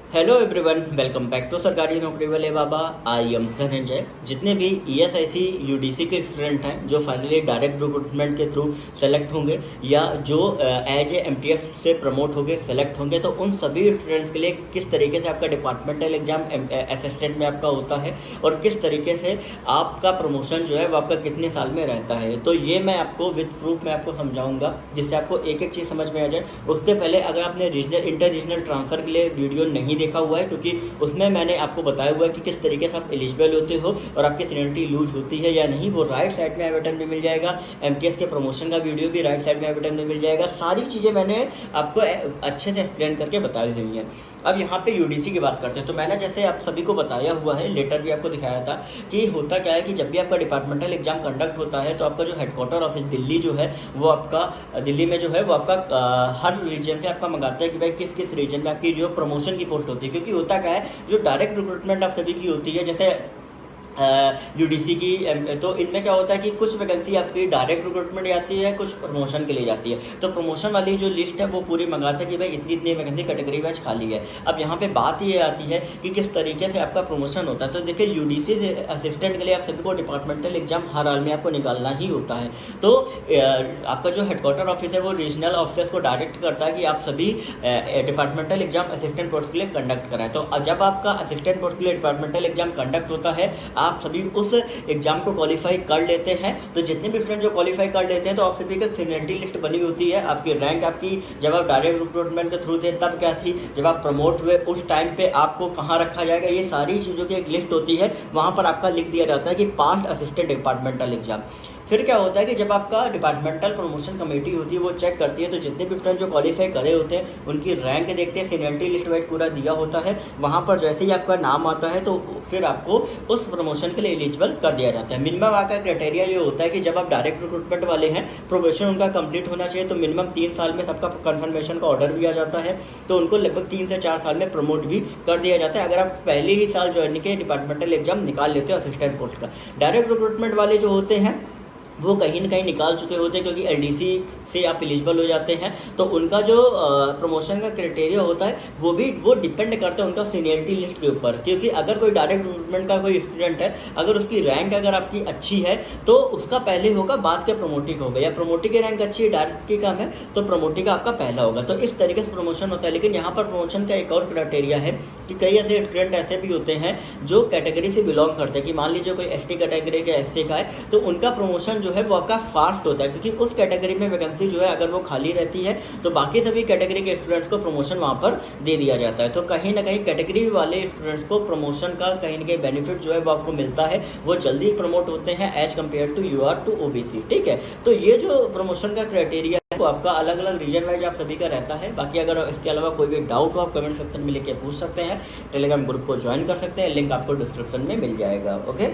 Hello everyone, welcome back to सरकारी नौकरी वाले बाबा। I am Dhananjay. जितने भी ईएसआईसी यूडीसी के स्टूडेंट हैं जो फाइनली डायरेक्ट रिक्रूटमेंट के थ्रू सेलेक्ट होंगे या जो एज ए एमटीएस से प्रमोट होंगे सेलेक्ट होंगे, तो उन सभी स्टूडेंट्स के लिए किस तरीके से आपका डिपार्टमेंटल एग्जाम असिस्टेंट में आपका होता है और किस तरीके से आपका प्रमोशन जो है वो आपका कितने साल में रहता है, तो ये मैं आपको विद प्रूफ में आपको समझाऊंगा जिससे आपको एक एक चीज़ समझ में आ जाए। उसके पहले अगर आपने रीजनल इंटर रीजनल ट्रांसफर के लिए वीडियो नहीं देखा हुआ है, क्योंकि उसमें मैंने आपको बताया हुआ है कि किस तरीके से आप एलिजिबल होते हो और आपकी सीनियरिटी लूज होती है या नहीं, वो राइट साइड में आई बटन में मिल जाएगा। एमटीएस के प्रमोशन का वीडियो भी राइट साइड में आई बटन में मिल जाएगा। सारी चीज़ें मैंने आपको अच्छे से एक्सप्लेन करके बताई हुई हैं। अब यहाँ पे यूडीसी की बात करते हैं, तो मैंने जैसे आप सभी को बताया हुआ है, लेटर भी आपको दिखाया था कि होता क्या है कि जब भी आपका डिपार्टमेंटल एग्जाम कंडक्ट होता है तो आपका जो हेडक्वार्टर ऑफिस दिल्ली जो है वो आपका दिल्ली में जो है वो आपका हर रीजन से आपका मंगाता है कि भाई किस किस रीजन में आपकी जो प्रमोशन की पोस्ट होती है। क्योंकि होता क्या है, जो डायरेक्ट रिक्रूटमेंट आप सभी की होती है जैसे यूडीसी की, तो इनमें क्या होता है कि कुछ वैकेंसी आपकी डायरेक्ट रिक्रूटमेंट जाती है, कुछ प्रमोशन के लिए जाती है। तो प्रमोशन वाली जो लिस्ट है वो पूरी मंगाता है कि भाई इतनी इतनी वैकेंसी कैटेगरी वाइज खाली है। अब यहाँ पे बात ये आती है कि किस तरीके से आपका प्रमोशन होता है। तो देखिए, यूडीसी से असिस्टेंट के लिए आप सभी को डिपार्टमेंटल एग्जाम हर हाल में आपको निकालना ही होता है। तो आपका जो हेडक्वार्टर ऑफिस है वो रीजनल ऑफिसर्स को डायरेक्ट करता है कि आप सभी डिपार्टमेंटल एग्जाम असिस्टेंट पोस्ट के लिए कंडक्ट कराएं। तो जब आपका असिस्टेंट पोस्ट के लिए डिपार्टमेंटल एग्जाम कंडक्ट होता है, आप सभी उस एग्जाम को क्वालिफाई कर लेते हैं। तो जितने भी स्टूडेंट जो क्वालिफाई कर लेते हैं तो आप सभी की सीनियरिटी लिस्ट बनी होती है। आपकी रैंक आपकी जब आप डायरेक्ट रिक्रूटमेंट के थ्रू थे तब क्या थी, जब आप प्रमोट हुए उस टाइम पे आपको कहाँ रखा जाएगा, ये सारी चीज़ों की एक लिस्ट होती है। वहाँ पर आपका लिख दिया जाता है कि पास्ट असिस्टेंट डिपार्टमेंटल एग्जाम। फिर क्या होता है कि जब आपका डिपार्टमेंटल प्रमोशन कमेटी होती है वो चेक करती है, तो जितने भी स्टूडेंट जो क्वालिफाई करे होते हैं उनकी रैंक देखते हैं, सीनियरिटी लिस्ट वाइज पूरा दिया होता है। वहाँ पर जैसे ही आपका नाम आता है तो फिर आपको उस प्रमोशन के लिए एलिजिबल कर दिया जाता है। मिनिमम आपका क्राइटेरिया ये होता है कि जब आप डायरेक्ट रिक्रूटमेंट वाले हैं, प्रोबेशन उनका कंप्लीट होना चाहिए। तो मिनिमम 3 साल में सबका कन्फर्मेशन का ऑर्डर भी आ जाता है, तो उनको लगभग 3 से 4 साल में प्रमोट भी कर दिया जाता है अगर आप पहले ही साल ज्वाइन के डिपार्टमेंटल एग्जाम निकाल लेते हो असिस्टेंट पोस्ट का। डायरेक्ट रिक्रूटमेंट वाले जो होते हैं वो कहीं ना कहीं निकाल चुके होते हैं, क्योंकि एलडीसी से आप एलिजिबल हो जाते हैं। तो उनका जो प्रमोशन का क्राइटेरिया होता है वो डिपेंड करता है उनका सीनियरिटी लिस्ट के ऊपर। क्योंकि अगर कोई डायरेक्ट रिक्रूटमेंट का कोई स्टूडेंट है, अगर उसकी रैंक अगर आपकी अच्छी है तो उसका पहले होगा, बाद के प्रमोटी का होगा, या प्रमोटी की रैंक अच्छी है डायरेक्ट की कम है तो प्रमोटी का आपका पहला होगा। तो इस तरीके से प्रमोशन होता है। लेकिन यहाँ पर प्रमोशन का एक और क्राइटेरिया है कि कई ऐसे स्टूडेंट ऐसे भी होते हैं जो कैटेगरी से बिलोंग करते हैं, कि मान लीजिए कोई एसटी कैटेगरी का एससी का है, तो उनका प्रमोशन जो है वो आपका फास्ट होता है। क्योंकि उस कैटेगरी में वैकेंसी जो है अगर वो खाली रहती है तो बाकी सभी कैटेगरी के स्टूडेंट्स को प्रमोशन वहां पर दे दिया जाता है। तो कहीं ना कहीं कैटेगरी वाले स्टूडेंट्स को प्रमोशन का कहीं ना कहीं बेनिफिट जो है वो आपको मिलता है, वो जल्दी प्रमोट होते हैं as compare to U R to OBC. ठीक है, तो ये जो प्रमोशन का क्राइटेरिया है वो आपका अलग अलग रीजन वाइज आप सभी का रहता है। बाकी अगर इसके अलावा कोई भी डाउट हो आप कमेंट सेक्शन में लेके पूछ सकते हैं। टेलीग्राम ग्रुप को ज्वाइन कर सकते हैं, लिंक आपको डिस्क्रिप्शन में मिल जाएगा। ओके।